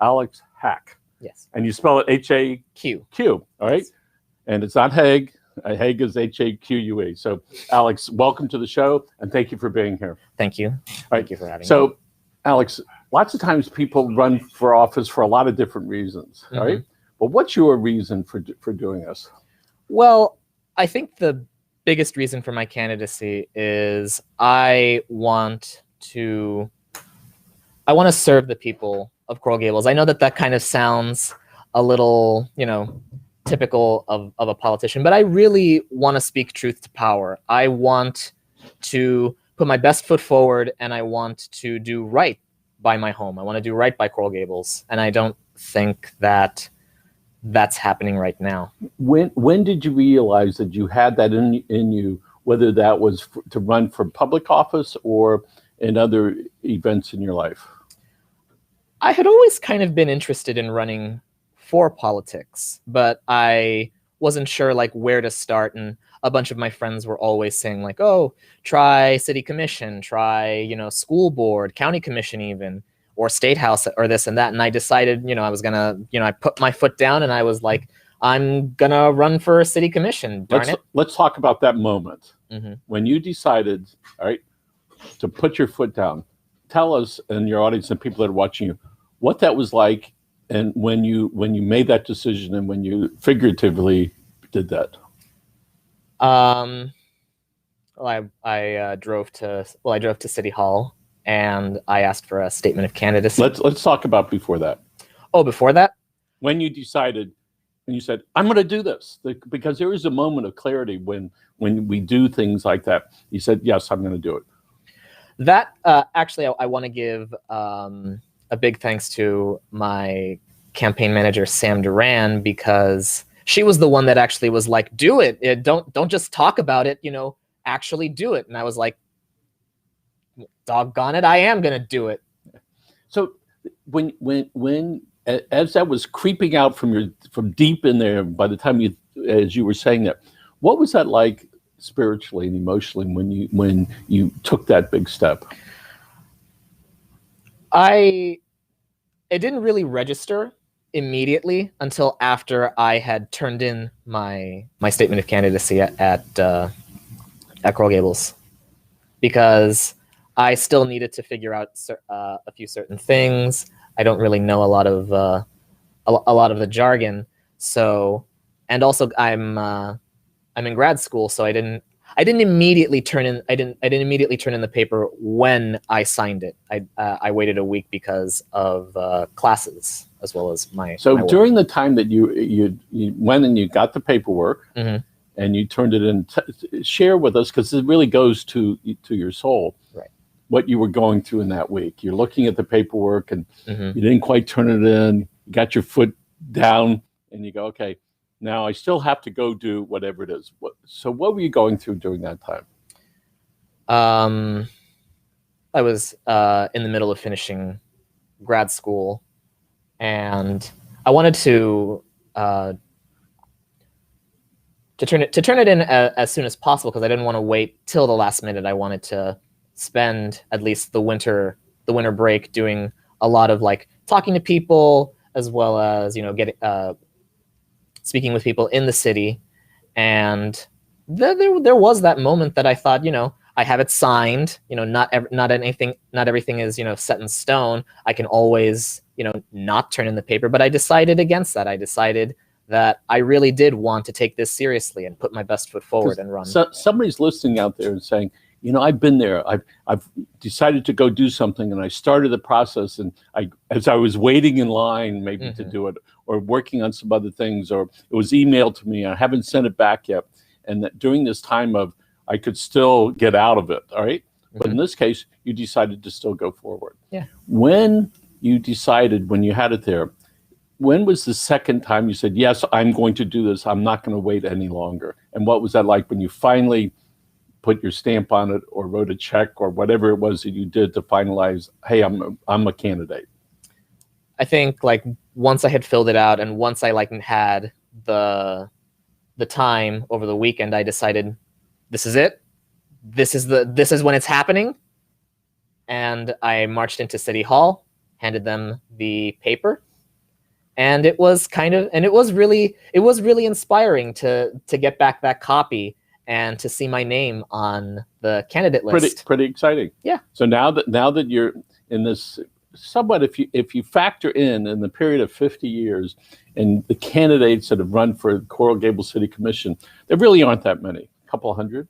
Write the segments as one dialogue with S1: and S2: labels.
S1: Alex Haq.
S2: Yes.
S1: And you spell it H-A-Q. All right.
S2: Yes.
S1: And it's not Hague. Hague is H-A-Q-U-E. So, Alex, welcome to the show, and thank you for being here.
S2: Thank you. Thank you for having me.
S1: So, Alex, lots of times people run for office for a lot of different reasons, right? But what's your reason for doing this?
S2: Well, I think the biggest reason for my candidacy is I want to serve the people of Coral Gables. I know that kind of sounds a little, typical of a politician, but I really want to speak truth to power. I want to put my best foot forward, and I want to do right by my home. I want to do right by Coral Gables, and I don't think that that's happening right now.
S1: When did you realize that you had that in you, whether that was to run for public office or in other events in your life?
S2: I had always kind of been interested in running for politics, but I wasn't sure where to start. And a bunch of my friends were always saying oh, try city commission, try, school board, county commission even, or state house or this and that. And I decided, I was gonna, I put my foot down and I was like, I'm gonna run for city commission.
S1: Let's talk about that moment when you decided, all right, to put your foot down. Tell us and your audience and people that are watching you what that was like, and when you made that decision and when you figuratively did that.
S2: Well, I drove to City Hall and I asked for a statement of candidacy.
S1: Let's talk about before that.
S2: Oh, before that?
S1: When you decided, and you said, I'm going to do this, because there is a moment of clarity when we do things like that. You said, yes, I'm going to do it.
S2: That actually, I want to give a big thanks to my campaign manager, Sam Duran, because she was the one that actually was like, do it. Don't just talk about it, actually do it. And I was like, doggone it, I am going to do it.
S1: So when as that was creeping out from deep in there, by the time as you were saying that, what was that like spiritually and emotionally when you took that big step?
S2: It didn't really register immediately until after I had turned in my statement of candidacy at Coral Gables, because I still needed to figure out a few certain things. I don't really know a lot of the jargon. So, and also I'm in grad school, so I didn't immediately turn in the paper when I signed it. I waited a week because of classes as well as my.
S1: So
S2: my
S1: during the time that you went and you got the paperwork and you turned it in, share with us, because it really goes to your soul.
S2: Right.
S1: What you were going through in that week. You're looking at the paperwork and you didn't quite turn it in. You got your foot down and you go, okay, now I still have to go do whatever it is. So what were you going through during that time?
S2: I was in the middle of finishing grad school, and I wanted to turn it in as soon as possible, because I didn't want to wait till the last minute. I wanted to spend at least the winter break doing a lot of talking to people, as well as speaking with people in the city. And there was that moment that I thought, I have it signed, not everything is, set in stone. I can always, not turn in the paper, but I decided against that. I decided that I really did want to take this seriously and put my best foot forward and run.
S1: So somebody's listening out there and saying, I've been there. I've decided to go do something, and I started the process. And as I was waiting in line, maybe to do it, or working on some other things, or it was emailed to me, I haven't sent it back yet. And that during this time I could still get out of it. All right. But in this case, you decided to still go forward.
S2: Yeah.
S1: When you decided, when you had it there, when was the second time you said, yes, I'm going to do this. I'm not going to wait any longer? And what was that like when you finally put your stamp on it, or wrote a check, or whatever it was that you did to finalize, hey, I'm a candidate?
S2: I think once I had filled it out, and once I had the time over the weekend, I decided this is it. This is when it's happening. And I marched into City Hall, handed them the paper. And it was really inspiring to get back that copy and to see my name on the candidate list.
S1: Pretty exciting.
S2: Yeah.
S1: So now that you're in this somewhat, if you factor in the period of 50 years and the candidates that have run for Coral Gables City Commission, there really aren't that many. A couple hundred,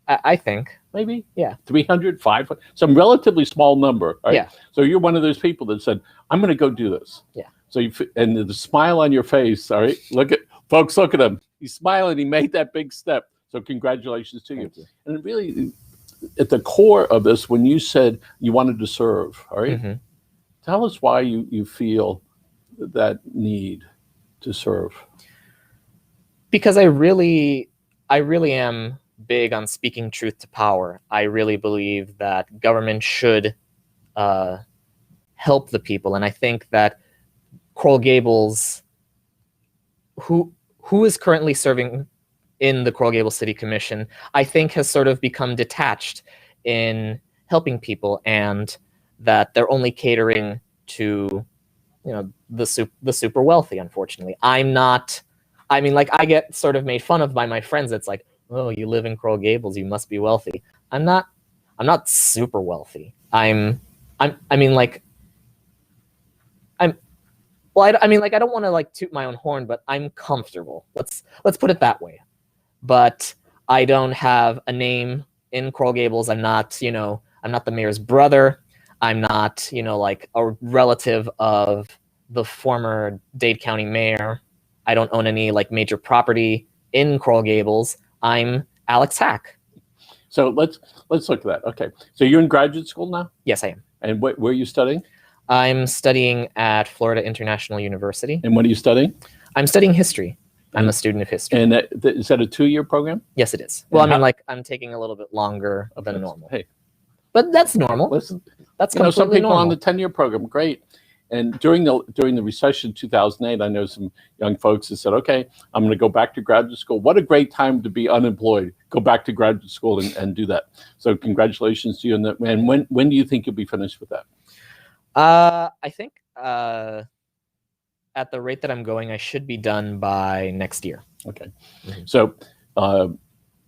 S2: I think.
S1: maybe.
S2: Yeah.
S1: 300, 500, some relatively small number. Right?
S2: Yeah.
S1: So you're one of those people that said, "I'm going to go do this."
S2: Yeah.
S1: So and the smile on your face. All right. Look at him. He's smiling. He made that big step. So congratulations to you.
S2: Thank you.
S1: And really, at the core of this, when you said you wanted to serve, all right,
S2: Mhm.
S1: tell us why you feel that need to serve.
S2: Because I really am big on speaking truth to power. I really believe that government should help the people, and I think that Coral Gables, who is currently serving in the Coral Gables City Commission, I think has sort of become detached in helping people, and that they're only catering to, the super wealthy. Unfortunately, I'm not. I mean, like, I get sort of made fun of by my friends. It's like, oh, you live in Coral Gables, you must be wealthy. I'm not super wealthy. I don't want to like toot my own horn, but I'm comfortable. Let's put it that way. But I don't have a name in Coral Gables. I'm not the mayor's brother. I'm not, like a relative of the former Dade County mayor. I don't own any like major property in Coral Gables. I'm Alex Haq.
S1: So let's look at that. Okay. So you're in graduate school now?
S2: Yes, I am.
S1: And where are you studying?
S2: I'm studying at Florida International University.
S1: And what are you studying?
S2: I'm studying history. I'm a student of history.
S1: And is that a 2-year program?
S2: Yes, it is. Well, I'm taking a little bit longer than normal.
S1: Hey,
S2: but that's normal.
S1: Listen,
S2: That's
S1: some
S2: completely
S1: people
S2: normal.
S1: on the 10-year program, great. And during the recession 2008, I know some young folks that said, okay, I'm going to go back to graduate school. What a great time to be unemployed. Go back to graduate school and do that. So congratulations to you. And when do you think you'll be finished with that?
S2: I think at the rate that I'm going, I should be done by next year.
S1: Okay. Mm-hmm. So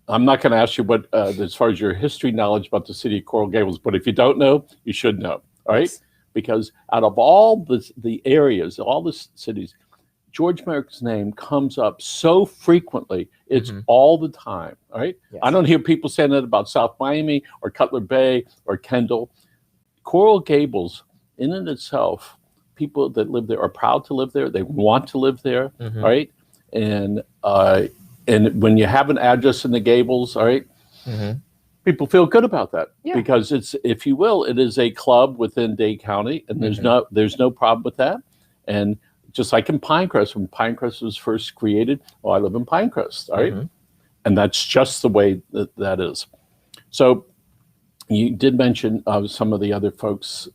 S1: I'm not going to ask you what, as far as your history knowledge about the city of Coral Gables, but if you don't know, you should know. All right.
S2: Yes.
S1: Because out of all the areas, all the cities, George Merrick's name comes up so frequently. It's all the time. All right.
S2: Yes.
S1: I don't hear people saying that about South Miami or Cutler Bay or Kendall. Coral Gables, in and itself, people that live there are proud to live there. They want to live there. All right. And when you have an address in the Gables, all right, people feel good about that because it's, if you will, it is a club within Dade County, and there's no problem with that. And just like in Pinecrest, when Pinecrest was first created, I live in Pinecrest, all right, and that's just the way that is. So you did mention some of the other folks,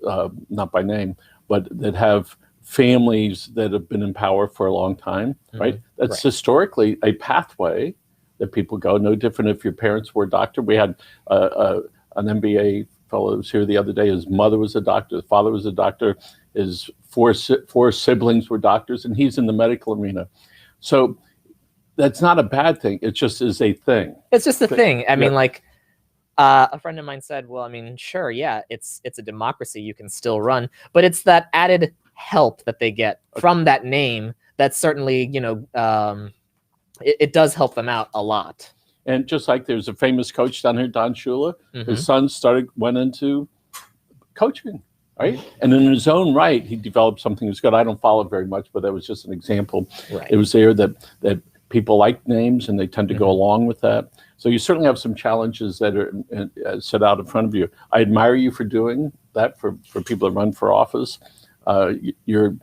S1: not by name, but that have families that have been in power for a long time, right? That's historically a pathway that people go, no different if your parents were a doctor. We had an MBA fellow who was here the other day. His mother was a doctor, his father was a doctor, his four siblings were doctors, and he's in the medical arena. So that's not a bad thing. It just is a thing.
S2: It's just a thing. I mean, like, a friend of mine said, well, I mean, sure, yeah, it's a democracy. You can still run, but it's that added help that they get from that name that certainly, it does help them out a lot.
S1: And just like there's a famous coach down here, Don Shula, his son went into coaching, right? And in his own right, he developed something that's good. I don't follow it very much, but that was just an example.
S2: Right.
S1: It was there that people like names and they tend to go along with that. So you certainly have some challenges that are set out in front of you. I admire you for doing that for people that run for office. You're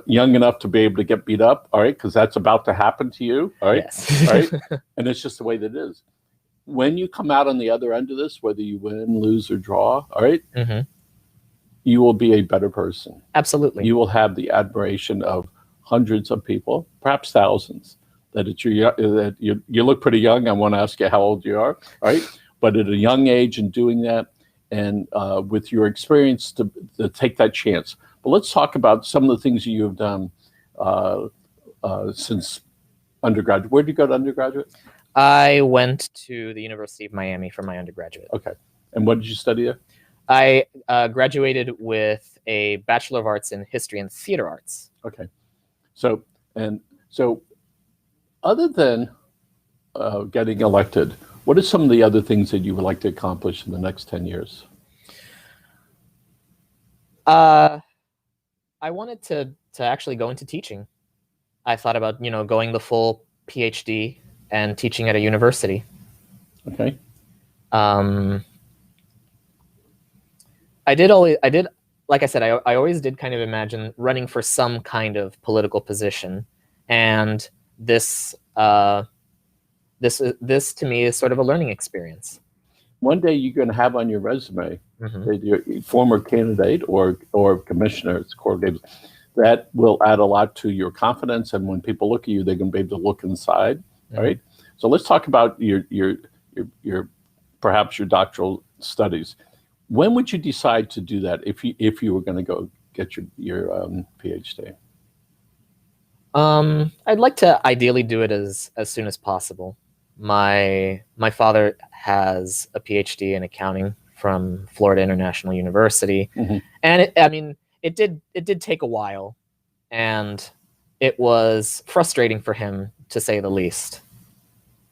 S1: young enough to be able to get beat up, all right, because that's about to happen to you, all right?
S2: Yes.
S1: All right? And it's just the way that it is. When you come out on the other end of this, whether you win, lose, or draw, all right, you will be a better person.
S2: Absolutely.
S1: You will have the admiration of hundreds of people, perhaps thousands, that you look pretty young. I want to ask you how old you are, all right? But at a young age and doing that, and with your experience to take that chance. But let's talk about some of the things you have done since undergraduate. Where did you go to undergraduate?
S2: I went to the University of Miami for my undergraduate.
S1: Okay. And what did you study there?
S2: I graduated with a Bachelor of Arts in History and Theater Arts.
S1: Okay. So other than getting elected, what are some of the other things that you would like to accomplish in the next 10 years?
S2: I wanted to actually go into teaching. I thought about, going the full PhD and teaching at a university.
S1: Okay.
S2: I did, like I said, I always did kind of imagine running for some kind of political position, and this to me is sort of a learning experience.
S1: One day you're going to have on your resume
S2: Mm-hmm.
S1: that you're a former candidate or commissioner at Coral Gables. That will add a lot to your confidence, and when people look at you, they're going to be able to look inside.
S2: Mm-hmm.
S1: All right. So let's talk about your perhaps your doctoral studies. When would you decide to do that if you were going to go get your PhD?
S2: I'd like to ideally do it as soon as possible. My father has a PhD in accounting from Florida International University,
S1: Mm-hmm.
S2: and it did take a while, and it was frustrating for him, to say the least,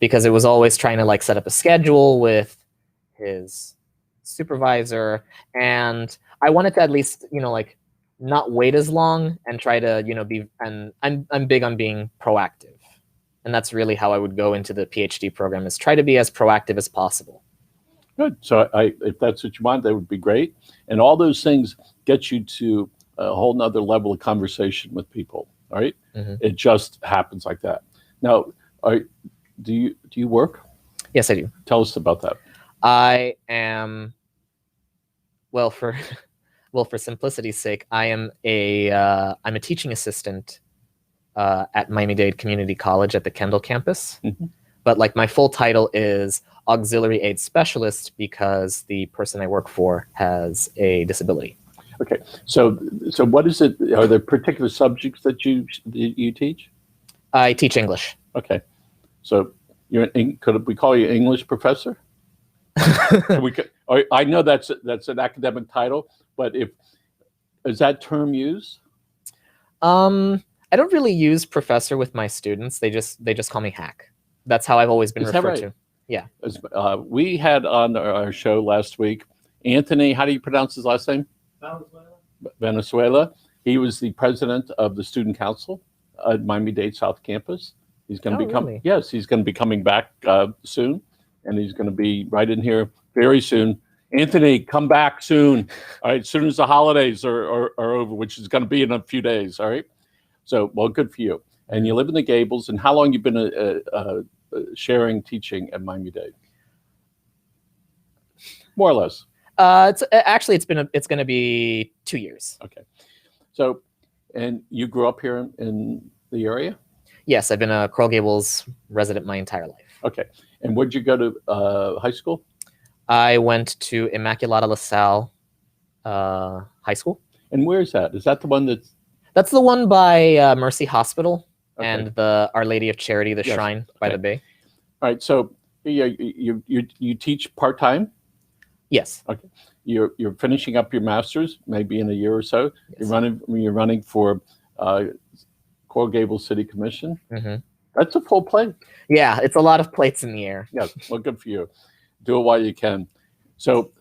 S2: because it was always trying to set up a schedule with his supervisor, and I wanted to at least not wait as long and try to be, and I'm big on being proactive, and that's really how I would go into the PhD program, is try to be as proactive as possible.
S1: Good. So if that's what you want, that would be great. And all those things get you to a whole nother level of conversation with people. All right.
S2: Mm-hmm.
S1: It just happens like that. Now, do you work?
S2: Yes, I do.
S1: Tell us about that.
S2: I am, well, for simplicity's sake, I'm a teaching assistant at Miami-Dade Community College at the Kendall campus.
S1: Mm-hmm.
S2: But my full title is auxiliary aid specialist, because the person I work for has a disability.
S1: Okay. So what is it? Are there particular subjects that you teach?
S2: I teach English.
S1: Okay. So could we call you English professor? I know that's an academic title, but is that term used?
S2: I don't really use professor with my students. They just call me Hack. That's how I've always been referred to. Yeah.
S1: We had on our show last week, Anthony, how do you pronounce his last name? Venezuela. He was the president of the student council at Miami-Dade South Campus. He's going to
S2: really?
S1: Yes, he's going to be coming back soon, and he's going to be right in here very soon. Anthony, come back soon. All right, as soon as the holidays are over, which is going to be in a few days. All right. So, well, good for you. And you live in the Gables. And how long you been sharing teaching at Miami-Dade? More or less.
S2: It's going to be 2 years.
S1: Okay. So, and you grew up here in the area?
S2: Yes, I've been a Coral Gables resident my entire life.
S1: Okay. And where'd you go to high school?
S2: I went to Immaculata LaSalle High School.
S1: And where is that? Is that the one
S2: That's the one by Mercy Hospital,
S1: okay,
S2: and the Our Lady of Charity, the shrine by the bay. All
S1: right. So you teach part-time?
S2: Yes.
S1: Okay. You're finishing up your master's, maybe in a year or so.
S2: Yes.
S1: You're running for Coral Gables City Commission.
S2: Mm-hmm.
S1: That's a full plate.
S2: Yeah, it's a lot of plates in the air.
S1: Yes. Well, good for you. Do it while you can. So,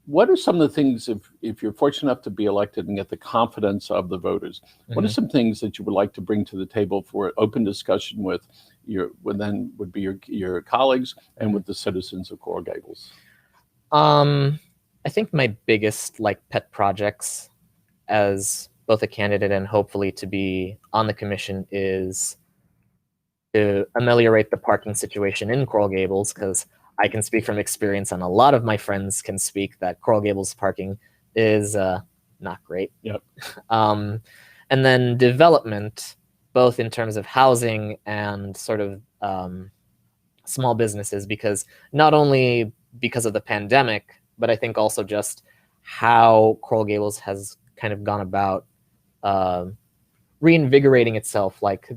S1: what are some of the things, if you're fortunate enough to be elected and get the confidence of the voters, what are some things that you would like to bring to the table for an open discussion with your colleagues and with the citizens of Coral Gables?
S2: I think my biggest pet projects as both a candidate and hopefully to be on the commission is to ameliorate the parking situation in Coral Gables, because I can speak from experience, and a lot of my friends can speak that Coral Gables parking is not great.
S1: Yep.
S2: And then development, both in terms of housing and sort of small businesses, because not only because of the pandemic, but I think also just how Coral Gables has kind of gone about reinvigorating itself. Like,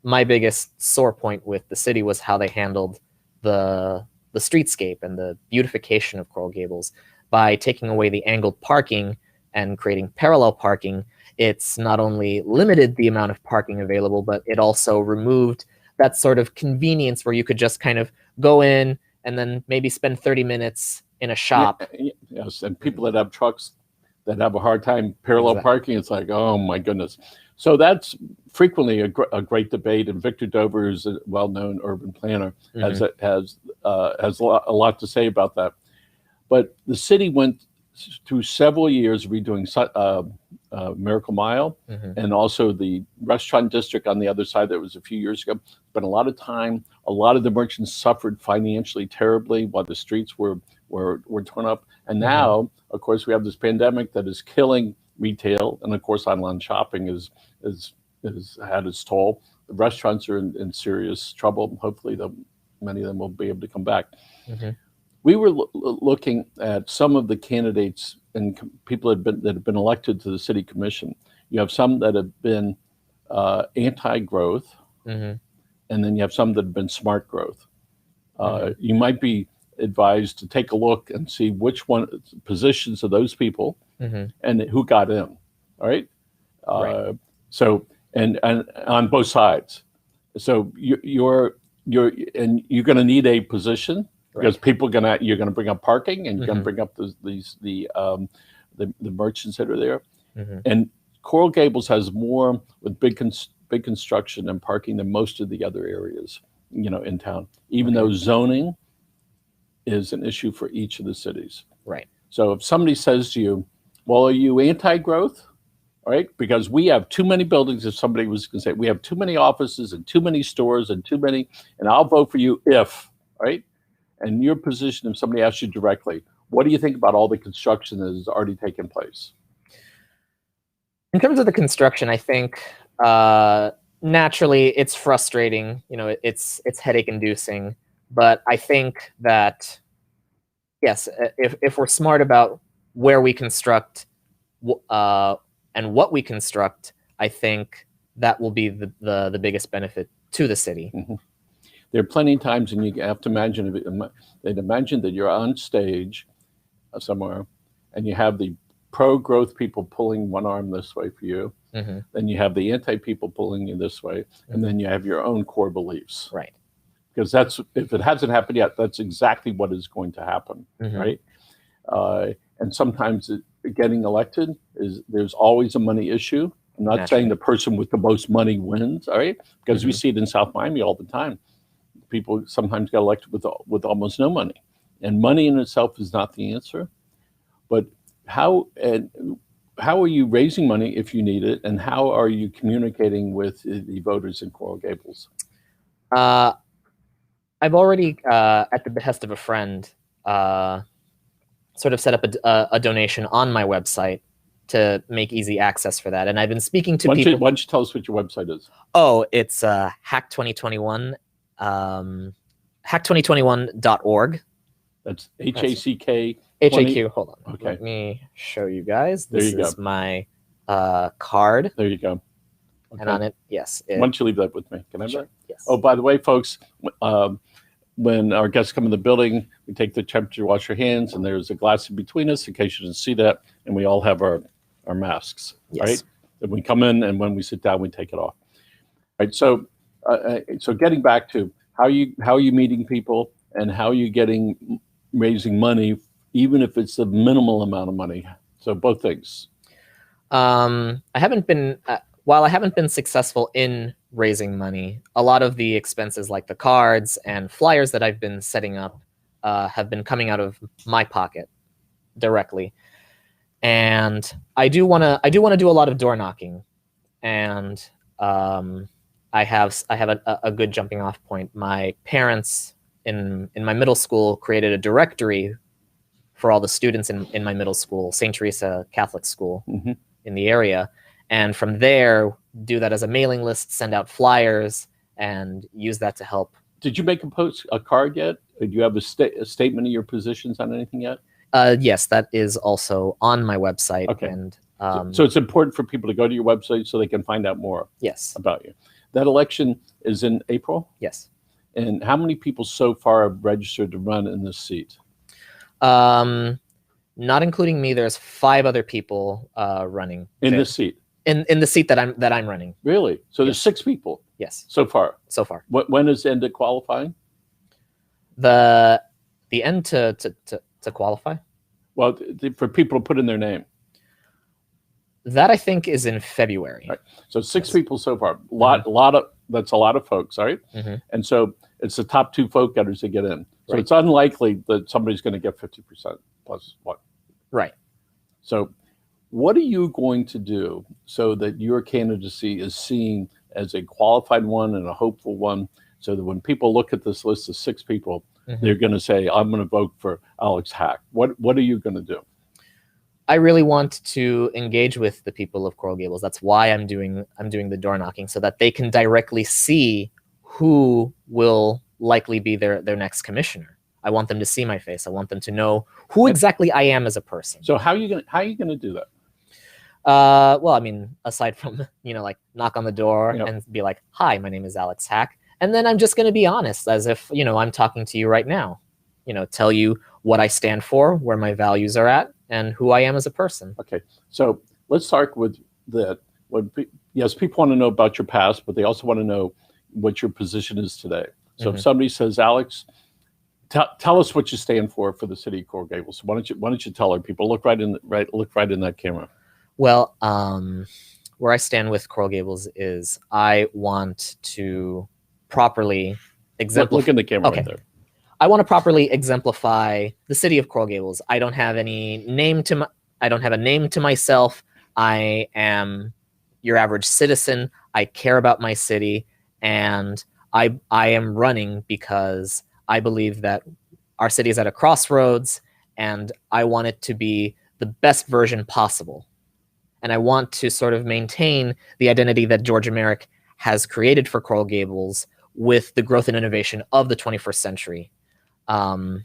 S2: my biggest sore point with the city was how they handled the streetscape and the beautification of Coral Gables. By taking away the angled parking and creating parallel parking, it's not only limited the amount of parking available, but it also removed that sort of convenience where you could just kind of go in and then maybe spend 30 minutes in a shop.
S1: Yes, and people that have trucks that have a hard time parallel
S2: Exactly.
S1: parking, it's like, oh my goodness. So that's frequently a great debate, and Victor Dover is a well-known urban planner, has a lot to say about that. But the city went through several years redoing Miracle Mile, and also the restaurant district on the other side that was a few years ago. But a lot of time, a lot of the merchants suffered financially terribly while the streets were torn up. And now, of course, we have this pandemic that is killing retail, and of course, online shopping has had its toll. The restaurants are in serious trouble. Hopefully, many of them will be able to come back. We were looking at some of the candidates and people that have been elected to the city commission. You have some that have been anti-growth, and then you have some that have been smart growth. You might be advised to take a look and see which positions of those people and who got in. All right. So and on both sides. So you're going to need a position. Because you're gonna bring up parking, and you're gonna bring up the merchants that are there, and Coral Gables has more with big construction and parking than most of the other areas, in town. Even though zoning is an issue for each of the cities.
S2: Right.
S1: So if somebody says to you, "Well, are you anti-growth?" All right, because we have too many buildings. If somebody was going to say we have too many offices and too many stores and too many, and I'll vote for you if, right? And your position, if somebody asks you directly, what do you think about all the construction that has already taken place?
S2: In terms of the construction, I think naturally it's frustrating. It's headache-inducing. But I think that, yes, if we're smart about where we construct and what we construct, I think that will be the biggest benefit to the city.
S1: There are plenty of times, and you have to imagine, they'd imagine that you're on stage somewhere, and you have the pro-growth people pulling one arm this way for you, then you have the anti-people pulling you this way, and then you have your own core beliefs.
S2: Right.
S1: Because if it hasn't happened yet, that's exactly what is going to happen, right? And sometimes getting elected there's always a money issue. I'm not saying the person with the most money wins, all right? Because we see it in South Miami all the time. People sometimes get elected with almost no money, and money in itself is not the answer. But how are you raising money if you need it, and how are you communicating with the voters in Coral Gables?
S2: I've already, at the behest of a friend, sort of set up a donation on my website to make easy access for that, and I've been speaking to people.
S1: Why don't you tell us what your website is?
S2: Oh, it's Haq 2021. Haq2021.org.
S1: That's HACK.
S2: HAQ. Hold on.
S1: Okay.
S2: Let me show you guys.
S1: There
S2: This
S1: you
S2: is
S1: go.
S2: my card.
S1: There you go. Okay.
S2: And on it, yes.
S1: Why don't you leave that with me? Can I have
S2: Sure.
S1: that?
S2: Yes.
S1: Oh, by the way, folks, when our guests come in the building, we take the temperature, wash your hands, and there's a glass in between us in case you didn't see that, and we all have our masks, right? When we come in and when we sit down, we take it off. Right. So getting back to how are you meeting people, and how are you raising money, even if it's a minimal amount of money? So both things.
S2: I haven't been while I haven't been successful in raising money, a lot of the expenses like the cards and flyers that I've been setting up have been coming out of my pocket directly. And I do want to do a lot of door knocking, and I have a good jumping off point. My parents in my middle school created a directory for all the students in my middle school, St. Teresa Catholic School in the area. And from there, do that as a mailing list, send out flyers, and use that to help.
S1: Did you make a card yet? Do you have a statement of your positions on anything yet?
S2: Yes, that is also on my website.
S1: Okay.
S2: And
S1: So it's important for people to go to your website so they can find out more
S2: yes,
S1: about you. That election is in April.
S2: yes.
S1: And how many people so far have registered to run in this seat?
S2: Not including me, there's 5 other people running
S1: In
S2: there.
S1: this seat?
S2: In the seat that I'm running.
S1: Really? So there's
S2: Yes.
S1: 6 people
S2: Yes,
S1: so far.
S2: so far.
S1: When is the end of qualifying?
S2: The end to qualify.
S1: Well, for people to put in their name.
S2: That I think is in February.
S1: Right. So 6
S2: Yes.
S1: people so far. That's a lot of folks, all right?
S2: Mm-hmm.
S1: And so it's the top 2 vote getters that get in. So
S2: Right.
S1: it's unlikely that somebody's going to get 50% plus 1.
S2: Right.
S1: So what are you going to do so that your candidacy is seen as a qualified one and a hopeful one, so that when people look at this list of 6 people,
S2: Mm-hmm.
S1: they're going to say, I'm going to vote for Alex Haq? What are you going to do?
S2: I really want to engage with the people of Coral Gables. That's why I'm doing the door knocking, so that they can directly see who will likely be their next commissioner. I want them to see my face. I want them to know who exactly I am as a person.
S1: So how are you going to do that?
S2: Well, I mean, aside from, like knock on the door
S1: Yep.
S2: and be like, hi, my name is Alex Haq. And then I'm just going to be honest, as if, I'm talking to you right now, tell you what I stand for, where my values are at, and who I am as a person.
S1: Okay. So let's start with that. Yes, people want to know about your past, but they also want to know what your position is today. So
S2: Mm-hmm.
S1: if somebody says, Alex, tell us what you stand for the city of Coral Gables. Why don't you tell our people? Look right in that camera.
S2: Well, where I stand with Coral Gables is I want to properly exemplify.
S1: Look in the camera
S2: Okay.
S1: right there.
S2: I want to properly exemplify the city of Coral Gables. I don't have any name to I don't have a name to myself. I am your average citizen. I care about my city, and I am running because I believe that our city is at a crossroads, and I want it to be the best version possible. And I want to sort of maintain the identity that Georgia Merrick has created for Coral Gables with the growth and innovation of the 21st century. I'll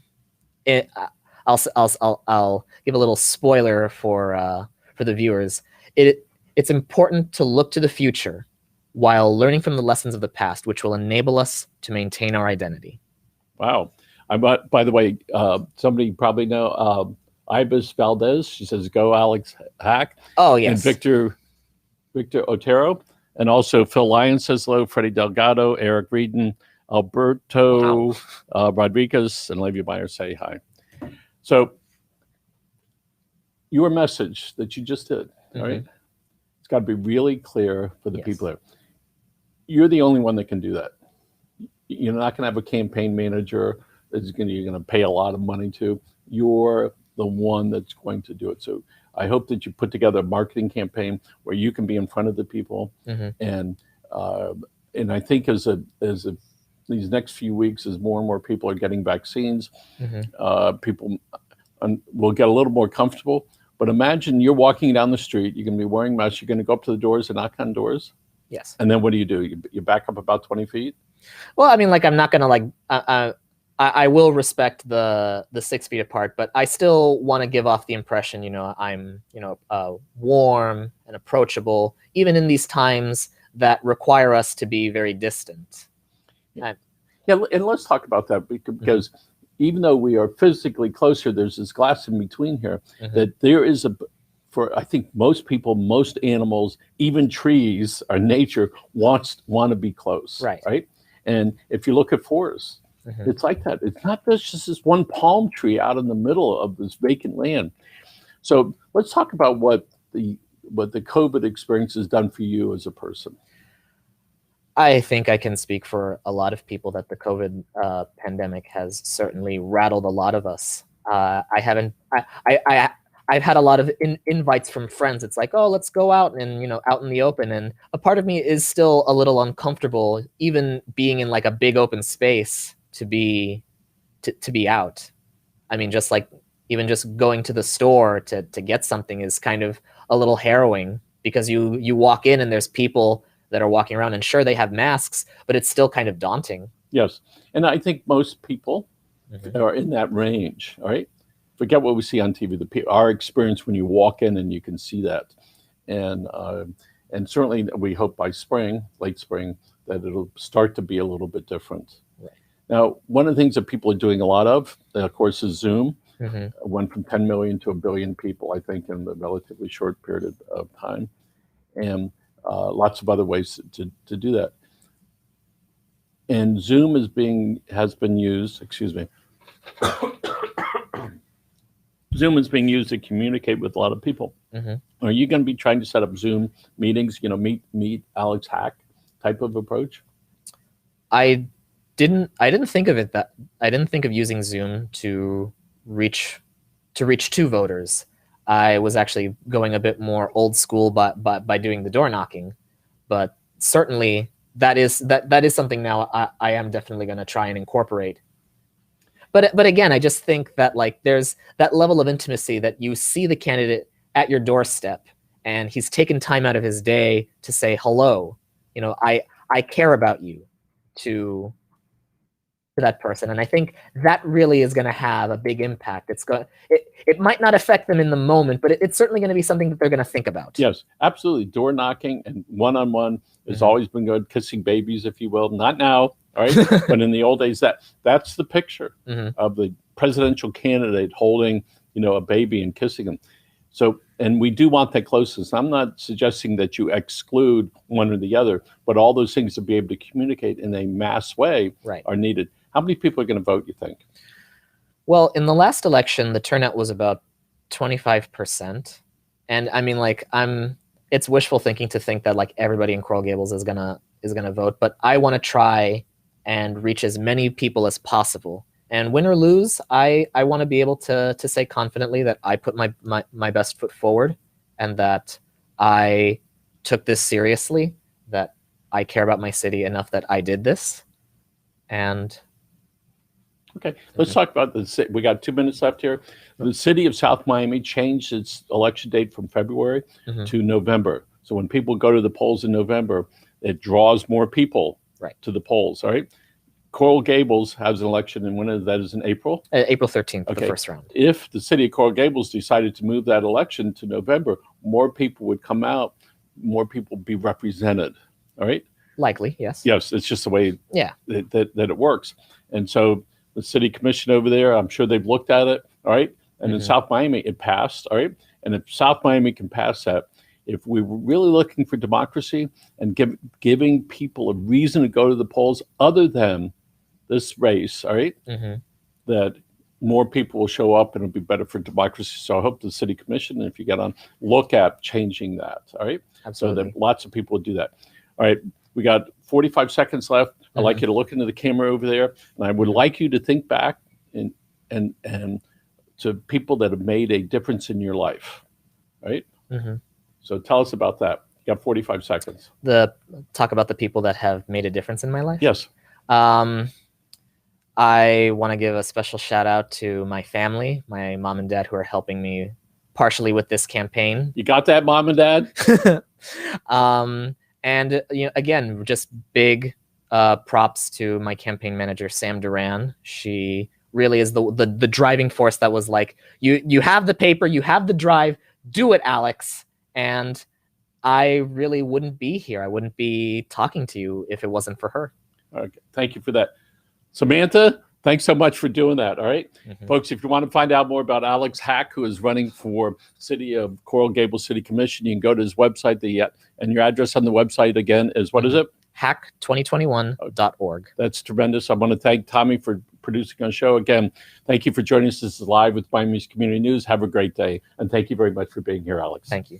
S2: give a little spoiler for the viewers. It's important to look to the future while learning from the lessons of the past, which will enable us to maintain our identity.
S1: Wow. By the way, somebody you probably know, Ibis Valdez. She says, "Go Alex Haq."
S2: Oh yes.
S1: And Victor Otero, and also Phil Lyons says hello. Freddie Delgado, Eric Reedon, Alberto Rodriguez, and Levy Meyer say hi. So your message that you just did,
S2: Mm-hmm.
S1: all right? It's got to be really clear for the
S2: Yes.
S1: people there. You're the only one that can do that. You're not going to have a campaign manager you're going to pay a lot of money to. You're the one that's going to do it. So I hope that you put together a marketing campaign where you can be in front of the people.
S2: Mm-hmm.
S1: And I think as these next few weeks, as more and more people are getting vaccines,
S2: Mm-hmm.
S1: people will get a little more comfortable. But imagine you're walking down the street, you're going to be wearing masks, you're going to go up to the doors and knock on doors.
S2: Yes.
S1: And then what do? You back up about 20 feet?
S2: Well, I mean, like, I'm not going to I will respect the 6 feet apart, but I still want to give off the impression, I'm, warm and approachable, even in these times that require us to be very distant.
S1: Yeah, and let's talk about that because even though we are physically closer, there's this glass in between here that there is for I think most people, most animals, even trees, our nature want to be close, right? And if you look at forests, it's like that. It's not just this one palm tree out in the middle of this vacant land. So let's talk about what the COVID experience has done for you as a person.
S2: I think I can speak for a lot of people that the COVID pandemic has certainly rattled a lot of us. I've had a lot of invites from friends. It's like, oh, let's go out and, out in the open. And a part of me is still a little uncomfortable, even being in like a big open space to be out. I mean, just like even just going to the store to get something is kind of a little harrowing because you walk in and there's people that are walking around and sure they have masks, but it's still kind of daunting.
S1: Yes. And I think most people are in that range. All right. forget what we see on TV. Our experience when you walk in and you can see that, and certainly we hope by spring, late spring, that it'll start to be a little bit different.
S2: Right.
S1: Now, one of the things that people are doing a lot of course, is Zoom.
S2: Mm-hmm.
S1: Went from 10 million to 1 billion people, I think, in a relatively short period of time, and lots of other ways to do that. And Zoom has been used. Excuse me. Zoom is being used to communicate with a lot of people.
S2: Mm-hmm.
S1: Are you going to be trying to set up Zoom meetings? Meet Alex Haq type of approach?
S2: I didn't think of it that I didn't think of using Zoom to reach two voters. I was actually going a bit more old school by doing the door knocking, but certainly that is something now I am definitely going to try and incorporate. But again, I just think that like there's that level of intimacy that you see the candidate at your doorstep and he's taken time out of his day to say hello. I care about you to that person, and I think that really is going to have a big impact. It might not affect them in the moment, but it's certainly going to be something that they're going to think about.
S1: Yes, absolutely. Door knocking and one-on-one has always been good. Kissing babies, if you will. Not now, all right? But in the old days, that's the picture of the presidential candidate holding, a baby and kissing him. So, and we do want that closeness. I'm not suggesting that you exclude one or the other, but all those things to be able to communicate in a mass way are needed. How many people are going to vote, you think?
S2: Well, in the last election, the turnout was about 25%. And I mean, like, it's wishful thinking to think that like everybody in Coral Gables is gonna vote, but I want to try and reach as many people as possible. And win or lose, I want to be able to say confidently that I put my best foot forward and that I took this seriously, that I care about my city enough that I did this. And
S1: okay, let's talk about the city. We got 2 minutes left here. The city of South Miami changed its election date from February to November. So when people go to the polls in November, it draws more people to the polls, all right? Coral Gables has an election, and when that is in April?
S2: April 13th, the first round.
S1: If the city of Coral Gables decided to move that election to November, more people would come out, more people would be represented, all right?
S2: Likely, yes.
S1: Yes, it's just the way that it works. And so the city commission over there, I'm sure they've looked at it, all right? And in South Miami, it passed, all right? And if South Miami can pass that, if we were really looking for democracy and giving people a reason to go to the polls other than this race, all right, that more people will show up and it'll be better for democracy. So I hope the city commission, if you get on, look at changing that, all right?
S2: Absolutely.
S1: So that lots of people will do that. All right, we got 45 seconds left. I'd like you to look into the camera over there, and I would like you to think back and to people that have made a difference in your life, right? So tell us about that. You got 45 seconds.
S2: Talk about the people that have made a difference in my life?
S1: Yes.
S2: I want to give a special shout out to my family, my mom and dad, who are helping me partially with this campaign.
S1: You got that, mom and dad?
S2: And again, just big props to my campaign manager, Sam Duran. She really is the driving force that was like, you have the paper, you have the drive, do it, Alex. And I really wouldn't be here. I wouldn't be talking to you if it wasn't for her.
S1: Okay, thank you for that. Samantha, thanks so much for doing that, all right? Folks, if you want to find out more about Alex Haq, who is running for City of Coral Gables City Commission, you can go to his website, and your address on the website again is, what is it?
S2: hack2021.org.
S1: That's tremendous. I want to thank Tommy for producing our show. Again, thank you for joining us. This is live with Miami's Community News. Have a great day, and thank you very much for being here, Alex.
S2: Thank you.